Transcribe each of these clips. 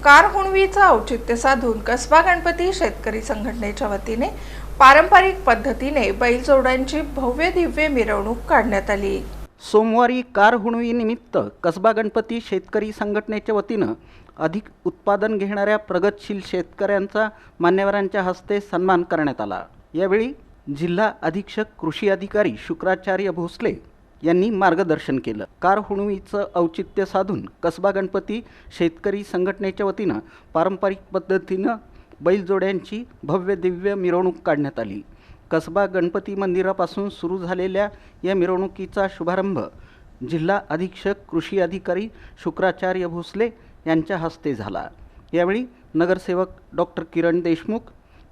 Car हुणवीचं औचित्य साधून कसबा गणपती शेतकरी संघटनेच्या वतीने पारंपरिक पद्धतीने बैलजोड्यांची भव्य दिव्य मिरवणूक काढण्यात आली। सोमवारी कार हुणवी निमित्त कसबा गणपती शेतकरी संघटनेच्या वतीनं अधिक उत्पादन घेणाऱ्या प्रगतशील शेतकऱ्यांचा मान्यवरांच्या हस्ते सन्मान करण्यात आला। यावेळी जिल्हा अधीक्षक कृषी अधिकारी शुक्राचार्य भोसले यांनी मार्गदर्शन केलं। कार हुणवीचं औचित्य साधून कसबा गणपती शेतकरी संघटनेच्या वतीनं पारंपरिक पद्धतीनं बैलजोड्यांची भव्य दिव्य मिरवणूक काढण्यात आली। कसबा गणपती मंदिरापासून सुरू झालेल्या या मिरवणुकीचा शुभारंभ जिल्हा अधीक्षक कृषी अधिकारी शुक्राचार्य भोसले यांच्या हस्ते झाला। यावेळी नगरसेवक डॉक्टर किरण देशमुख,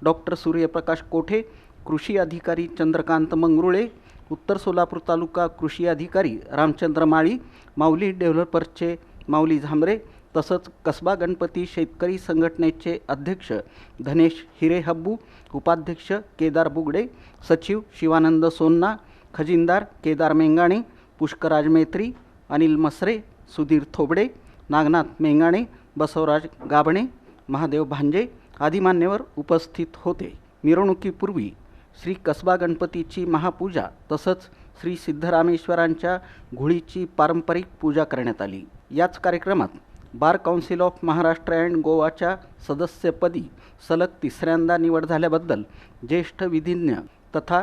डॉक्टर सूर्यप्रकाश कोठे, कृषी अधिकारी चंद्रकांत मंगरुळे, उत्तर सोलापूर तालुका कृषी अधिकारी रामचंद्र माळी, माऊली डेव्हलपर्सचे माऊली झांबरे तसंच कसबा गणपती शेतकरी संघटनेचे अध्यक्ष धनेश हिरेहब्बू, उपाध्यक्ष केदार बुगडे, सचिव शिवानंद सोन्ना, खजिनदार केदार मेंगाणे, पुष्कराज मेत्री, अनिल मसरे, सुधीर थोबडे, नागनाथ मेंगाणे, बसवराज गाभणे, महादेव भांजे आदी मान्यवर उपस्थित होते। मिरवणुकीपूर्वी श्री कसबा गणपतीची महापूजा तसंच श्री सिद्धरामेश्वरांच्या घोळीची पारंपरिक पूजा करण्यात आली। याच कार्यक्रमात bar council of Maharashtra and गोवाच्या सदस्यपदी सलग तिसऱ्यांदा निवड झाल्याबद्दल ज्येष्ठ विधिज्ञ तथा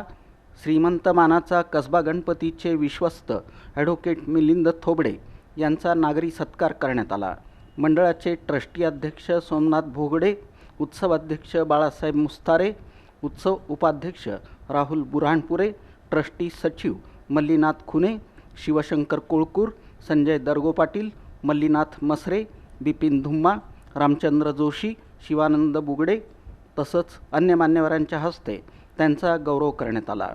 श्रीमंत मानाचा कसबा गणपतीचे विश्वस्त ॲडव्होकेट मिलिंद थोबडे यांचा नागरी सत्कार करण्यात आला। मंडळाचे ट्रस्टी अध्यक्ष सोमनाथ भोगडे, उत्सव अध्यक्ष बाळासाहेब मुस्तारे, उत्सव उपाध्यक्ष राहुल बुऱ्हाणपुरे, ट्रस्टी सचिव मल्लीनाथ खुने, शिवशंकर कोळकूर, संजय दरगो पाटील, मल्लीनाथ मसरे, बिपिन धुम्मा, रामचंद्र जोशी, शिवानंद बुगडे तसंच अन्य मान्यवरांच्या हस्ते त्यांचा गौरव करण्यात आला।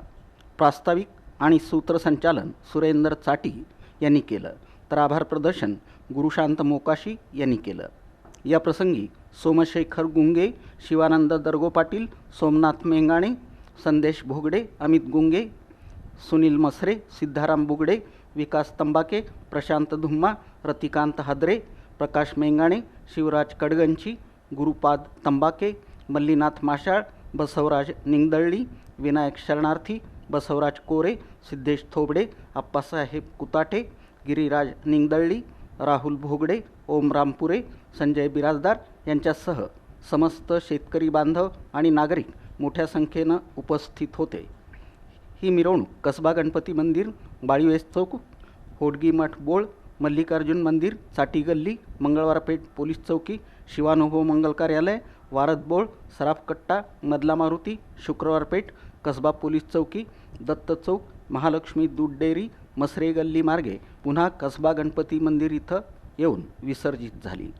प्रास्ताविक आणि सूत्रसंचालन सुरेंद्र चाटी यांनी केलं तर आभार प्रदर्शन गुरुशांत मोकाशी यांनी केलं। या प्रसंगी सोमशेखर गुंगे, शिवानंद दरगो पाटील, सोमनाथ मेंगाणे, संदेश भोगडे, अमित गुंगे, सुनील मसरे, सिद्धाराम बुगडे, विकास तंबाके, प्रशांत धुम्मा, रतिकांत हादरे, प्रकाश मेंगाणे, शिवराज कडगंची, गुरुपाद तंबाके, मल्लीनाथ माशाळ, बसवराज निंगदळली, विनायक शरणार्थी, बसवराज कोरे, सिद्धेश थोबडे, आप्पासाहेब कुताटे, गिरीराज निंगदळली, राहुल भोगडे, ओम रामपुरे, संजय बिराजदार यांच्यासह समस्त शेतकरी बांधव आणि नागरिक मोठ्या संख्येनं उपस्थित होते। ही मिरवणूक कसबा गणपती मंदिर, बाळीवेस चौक, होडगी मठ बोळ, मल्लिकार्जुन मंदिर, चाटी गल्ली, मंगळवार पेठ पोलीस चौकी, शिवानुभव मंगल कार्यालय, वारद बोळ, सराफ कट्टा, मधला मारुती, शुक्रवार पेठ, कसबा पोलीस चौकी, दत्त चौक, महालक्ष्मी दूध डेअरी, मसरे गल्ली मार्गे पुन्हा कसबा गणपती मंदिर इथं येऊन विसर्जित झाली।